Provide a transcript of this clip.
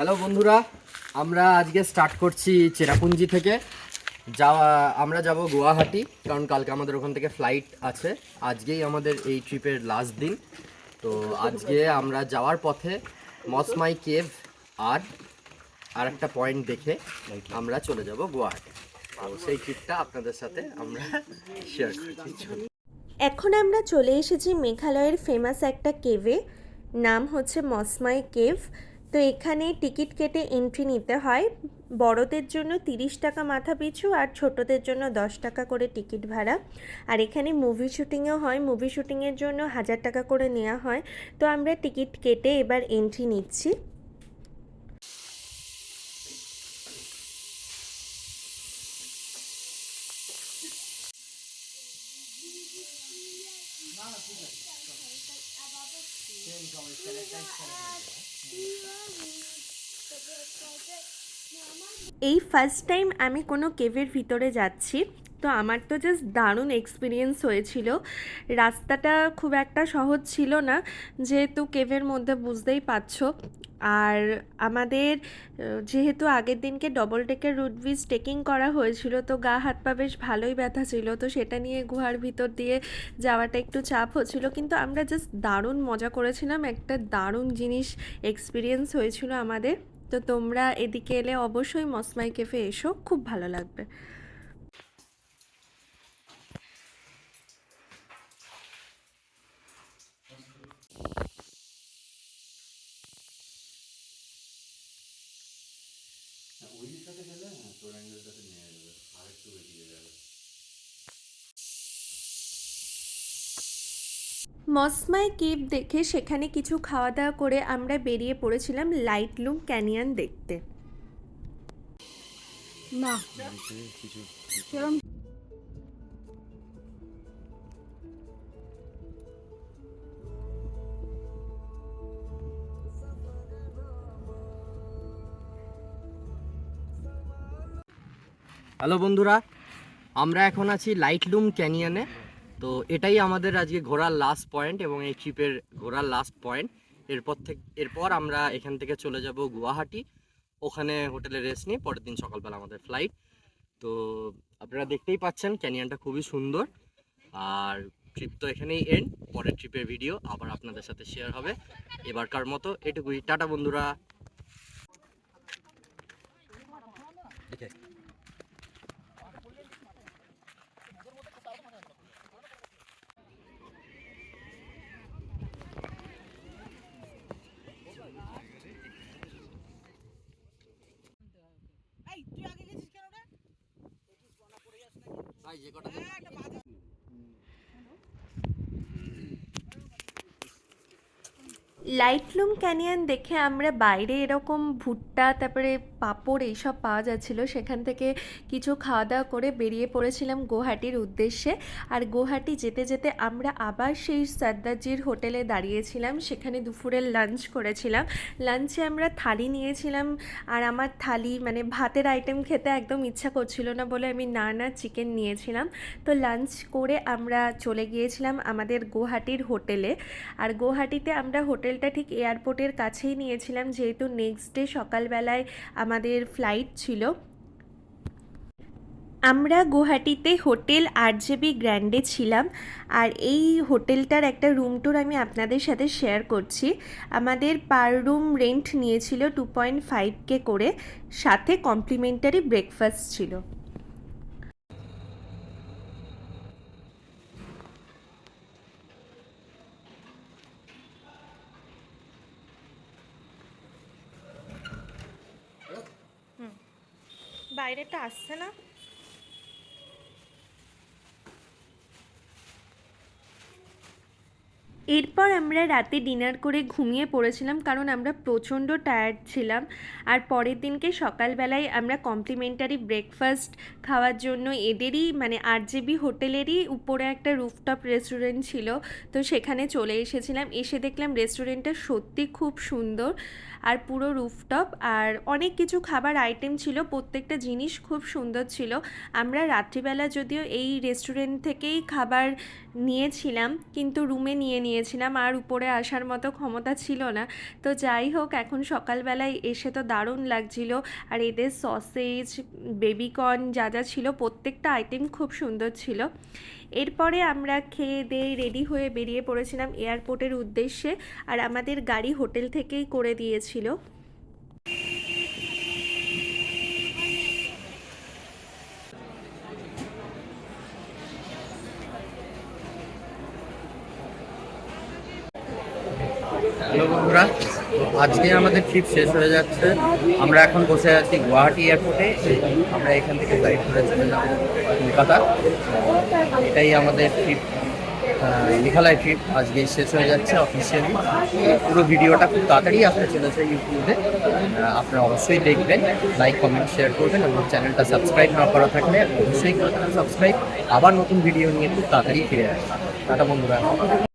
Hello বন্ধুরা, আমরা আজকে স্টার্ট করছি চেরাপুঞ্জি থেকে। আমরা যাব গুয়াহাটি, কারণ কালকে আমাদের ওখান থেকে ফ্লাইট আছে। আজকেই আমাদের এই ট্রিপের লাস্ট দিন। তো আজকে আমরা যাওয়ার পথে মসমাই কেভ আর একটা পয়েন্ট দেখে আমরা চলে যাব গুয়াহাটি। তো সেই ট্রিপটা আপনাদের সাথে আমরা শেয়ার করছি। এখন আমরা চলে এসেছি মেঘালয়ের ফেমাস একটা কেভে, নাম হচ্ছে মসমাই কেভ। তো এখানে টিকিট কেটে এন্ট্রি নিতে হয়। বড়দের জন্য 30 টাকা মাথা পিছু আর ছোটদের জন্য 10 টাকা করে টিকিট ভাড়া। আর এখানে মুভি শুটিংও হয়, মুভি শুটিংয়ের জন্য 1000 টাকা করে নেওয়া হয়। তো আমরা টিকিট কেটে এবার এন্ট্রি নিচ্ছি। এই ফার্স্ট টাইম আমি কোনো কেভের ভিতরে যাচ্ছি, তো আমার তো জাস্ট দারুণ এক্সপিরিয়েন্স হয়েছিল। রাস্তাটা খুব একটা সহজ ছিল না, যেহেতু কেভের মধ্যে বুঝতেই পারছো। আর আমাদের যেহেতু আগের দিনকে ডবল ডেকের রুট ব্রিজ ট্রেকিং করা হয়েছিল, তো গা হাত পা বেশ ভালোই ব্যথা ছিল, তো সেটা নিয়ে গুহার ভিতর দিয়ে যাওয়াটা একটু চাপ হচ্ছিল। কিন্তু আমরা জাস্ট দারুণ মজা করেছিলাম, একটা দারুণ জিনিস এক্সপিরিয়েন্স হয়েছিল আমাদের। তো তোমরা এদিকে এলে অবশ্যই মসমাই কেফে এসো, খুব ভালো লাগবে। মসমাই কেভ দেখে সেখানে কিছু খাওয়া দাওয়া করে আমরা বেরিয়ে পড়েছিলাম লাইটলুম ক্যানিয়ন দেখতে। না সেরকম। হ্যালো বন্ধুরা, আমরা এখন আছি লাইটলুম ক্যানিয়নে। তো এটাই আমাদের আজকে ঘোরার লাস্ট পয়েন্ট এবং এই ট্রিপের ঘোরার লাস্ট পয়েন্ট। এরপর আমরা এখান থেকে চলে যাব গুয়াহাটি। ওখানে হোটেলে রেস্ট নিয়ে পরের দিন সকালবেলা আমাদের ফ্লাইট। তো আপনারা দেখতেই পাচ্ছেন ক্যানিয়নটা খুবই সুন্দর। আর ট্রিপ তো এখানেই এন্ড, পরের ট্রিপের ভিডিও আবার আপনাদের সাথে শেয়ার হবে। এবারকার মতো এটুকুই, টাটা বন্ধুরা। লাইটলুম ক্যানিয়ন দেখে আমরা বাইরে এরকম ভুট্টা তারপরে পাঁপড় এইসব পাওয়া যাচ্ছিলো, সেখান থেকে কিছু খাওয়া দাওয়া করে বেরিয়ে পড়েছিলাম গুয়াহাটির উদ্দেশ্যে। আর গুয়াহাটি যেতে যেতে আমরা আবার সেই সর্দারজির হোটেলে দাঁড়িয়েছিলাম, সেখানে দুপুরের লাঞ্চ করেছিলাম। লাঞ্চে আমরা থালি নিয়েছিলাম, আর আমার থালি মানে ভাতের আইটেম খেতে একদম ইচ্ছা করছিল না বলে আমি না চিকেন নিয়েছিলাম। তো লাঞ্চ করে আমরা চলে গিয়েছিলাম আমাদের গুয়াহাটির হোটেলে। আর গুয়াহাটিতে আমরা হোটেলটা ঠিক এয়ারপোর্টের কাছেই নিয়েছিলাম, যেহেতু নেক্সট ডে সকালবেলায় আমাদের ফ্লাইট ছিল। আমরা গুয়াহাটিতে হোটেল আরজেবি গ্র্যান্ডে ছিলাম। আর এই হোটেলটার একটা রুম ট্যুর আমি আপনাদের সাথে শেয়ার করছি। আমাদের পার রুম রেন্ট নিয়েছিল 2.5K করে, সাথে কমপ্লিমেন্টারি ব্রেকফাস্ট ছিল। বাইরেটা আসছে না। এরপর আমরা রাতে ডিনার করে ঘুমিয়ে পড়েছিলাম, কারণ আমরা প্রচণ্ড টায়ার্ড ছিলাম। আর পরের দিনকে সকালবেলায় আমরা কমপ্লিমেন্টারি ব্রেকফাস্ট খাওয়ার জন্য এদেরই মানে আরজেবি হোটেলেরই উপরে একটা রুফটপ রেস্টুরেন্ট ছিল, তো সেখানে চলে এসেছিলাম। এসে দেখলাম রেস্টুরেন্টটা সত্যি খুব সুন্দর। আর পুরো রুফটপ, আর অনেক কিছু খাবার আইটেম ছিল, প্রত্যেকটা জিনিস খুব সুন্দর ছিল। আমরা রাত্রিবেলা যদিও এই রেস্টুরেন্ট থেকেই খাবার নিয়েছিলাম, কিন্তু রুমে নিয়েছিলাম, আর উপরে আসার মতো ক্ষমতা ছিল না। তো যাই হোক, এখন সকালবেলায় এসে তো দারুণ লাগছিল। আর এদের সসেজ, বেবিকর্ন যা যা ছিল প্রত্যেকটা আইটেম খুব সুন্দর ছিল। এরপরে আমরা খেয়ে দিয়ে রেডি হয়ে বেরিয়ে পড়েছিলাম এয়ারপোর্টের উদ্দেশ্যে, আর আমাদের গাড়ি হোটেল থেকেই করে দিয়েছিল। হ্যালো বন্ধুরা, আজকে আমাদের ট্রিপ শেষ হয়ে যাচ্ছে। আমরা এখন বসে আছি গুয়াহাটি এয়ারপোর্টে। আমরা এখান থেকে ফ্লাইট করে চলে যাব কলকাতা। এটাই আমাদের ট্রিপ, মেঘালয় ট্রিপ আজকে শেষ হয়ে যাচ্ছে অফিসিয়ালি। পুরো ভিডিওটা খুব তাড়াতাড়ি আসতে চলেছে ইউটিউবে, আপনারা অবশ্যই দেখবেন, লাইক কমেন্ট শেয়ার করবেন, এবং চ্যানেলটা সাবস্ক্রাইব না করা থাকলে অবশ্যই করে সাবস্ক্রাইব। আবার নতুন ভিডিও নিয়ে খুব তাড়াতাড়ি ফিরে আসবেন। টাটা বন্ধুরা।